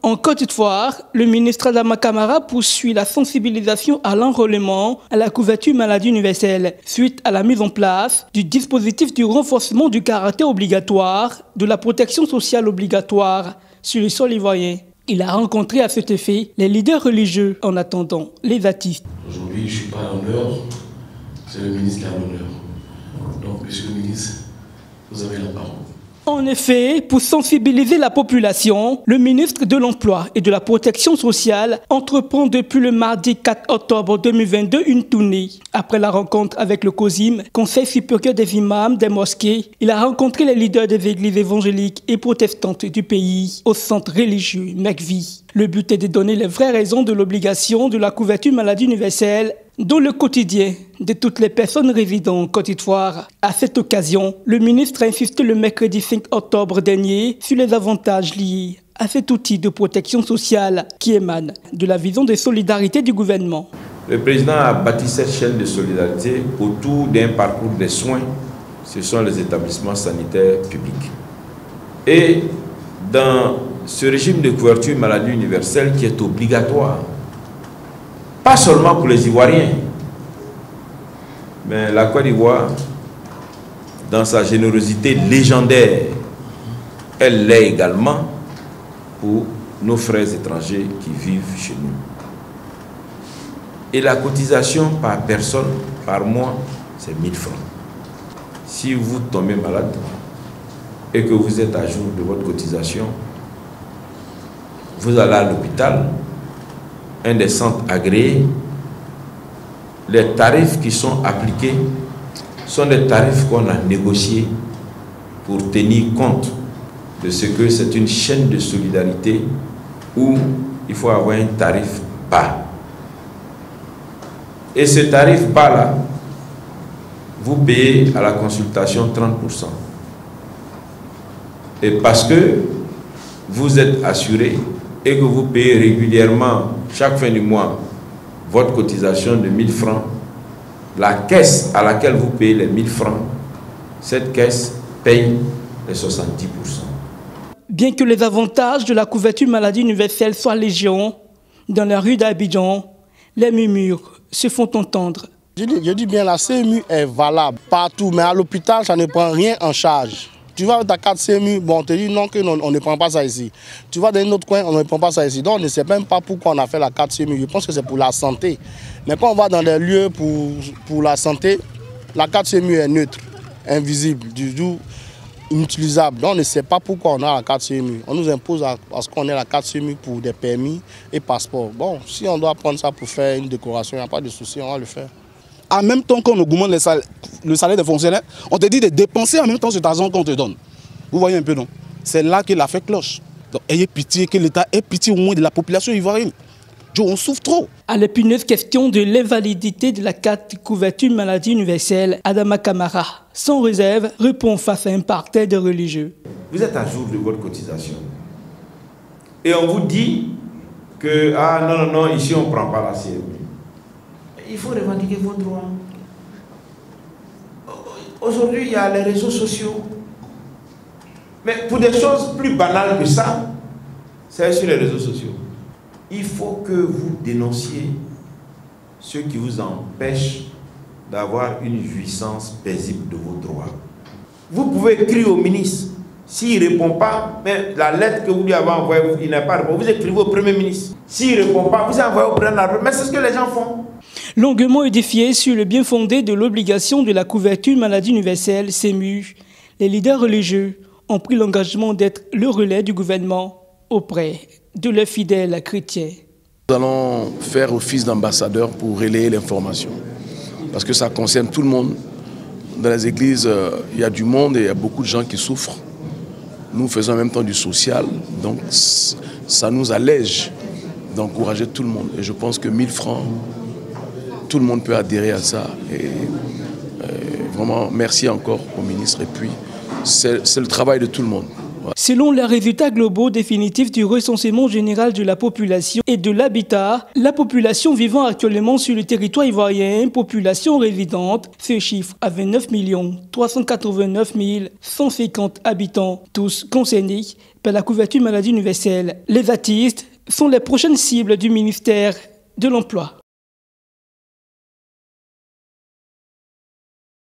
En Côte d'Ivoire, le ministre Adama Kamara poursuit la sensibilisation à l'enrôlement à la couverture maladie universelle suite à la mise en place du dispositif du renforcement du caractère obligatoire de la protection sociale obligatoire sur le sol ivoirien. Il a rencontré à cet effet les leaders religieux en attendant les artistes. Aujourd'hui, je ne suis pas à l'honneur, c'est le ministre qui a l'honneur. Donc, monsieur le ministre, vous avez la parole. En effet, pour sensibiliser la population, le ministre de l'Emploi et de la Protection sociale entreprend depuis le mardi 4 octobre 2022 une tournée. Après la rencontre avec le COSIM, Conseil supérieur des imams des mosquées, il a rencontré les leaders des églises évangéliques et protestantes du pays au centre religieux Mekvi. Le but est de donner les vraies raisons de l'obligation de la couverture maladie universelle dans le quotidien de toutes les personnes résidant en Côte d'Ivoire. À cette occasion, le ministre a insisté le mercredi 5 octobre dernier sur les avantages liés à cet outil de protection sociale qui émane de la vision de solidarité du gouvernement. Le président a bâti cette chaîne de solidarité autour d'un parcours de soins. Ce sont les établissements sanitaires publics. Et dans ce régime de couverture maladie universelle qui est obligatoire, pas seulement pour les Ivoiriens, mais la Côte d'Ivoire, dans sa générosité légendaire, elle l'est également pour nos frères étrangers qui vivent chez nous. Et la cotisation par personne, par mois, c'est 1000 francs. Si vous tombez malade et que vous êtes à jour de votre cotisation, vous allez à l'hôpital, un des centres agréés, les tarifs qui sont appliqués sont des tarifs qu'on a négociés pour tenir compte de ce que c'est une chaîne de solidarité où il faut avoir un tarif bas. Et ce tarif bas-là, vous payez à la consultation 30%. Et parce que vous êtes assuré et que vous payez régulièrement, chaque fin du mois, votre cotisation de 1000 francs, la caisse à laquelle vous payez les 1000 francs, cette caisse paye les 70%. Bien que les avantages de la couverture maladie universelle soient légion, dans la rue d'Abidjan, les murmures se font entendre. Je dis bien, la CMU est valable partout, mais à l'hôpital, ça ne prend rien en charge. Tu vas avec ta carte CMU, bon, on te dit non, on ne prend pas ça ici. Tu vas dans un autre coin, on ne prend pas ça ici. Donc, on ne sait même pas pourquoi on a fait la carte CMU. Je pense que c'est pour la santé. Mais quand on va dans des lieux pour la santé, la carte CMU est neutre, invisible, du tout inutilisable. Donc, on ne sait pas pourquoi on a la carte CMU. On nous impose à ce qu'on ait la carte CMU pour des permis et passeports. Bon, si on doit prendre ça pour faire une décoration, il n'y a pas de souci, on va le faire. En même temps qu'on augmente le salaire des fonctionnaires, on te dit de dépenser en même temps cet argent qu'on te donne. Vous voyez un peu, non? C'est là que l'affaire cloche. Donc ayez pitié, que l'État ait pitié au moins de la population ivoirienne. On souffre trop. À l'épineuse question de l'invalidité de la carte de couverture maladie universelle, Adama Kamara, sans réserve, répond face à un parterre de religieux. Vous êtes à jour de votre cotisation. Et on vous dit que, ah non, ici on ne prend pas la CMU. Il faut revendiquer vos droits. Aujourd'hui, il y a les réseaux sociaux. Mais pour des choses plus banales que ça, c'est sur les réseaux sociaux. Il faut que vous dénonciez ceux qui vous empêchent d'avoir une jouissance paisible de vos droits. Vous pouvez écrire au ministre. S'il ne répond pas, mais la lettre que vous lui avez envoyée, il n'a pas répondu. Vous écrivez au Premier ministre. S'il ne répond pas, vous envoyez au Président de la République. Mais c'est ce que les gens font. Longuement édifié sur le bien fondé de l'obligation de la couverture maladie universelle CMU, les leaders religieux ont pris l'engagement d'être le relais du gouvernement auprès de leurs fidèles chrétiens. Nous allons faire office d'ambassadeur pour relayer l'information, parce que ça concerne tout le monde. Dans les églises, il y a du monde et il y a beaucoup de gens qui souffrent. Nous faisons en même temps du social, donc ça nous allège d'encourager tout le monde. Et je pense que 1000 francs, tout le monde peut adhérer à ça. Et vraiment, merci encore au ministre. Et puis, c'est le travail de tout le monde. Selon les résultats globaux définitifs du recensement général de la population et de l'habitat, la population vivant actuellement sur le territoire ivoirien, population résidente, se chiffre à 29 389 150 habitants, tous concernés par la couverture maladie universelle. Les artistes sont les prochaines cibles du ministère de l'Emploi.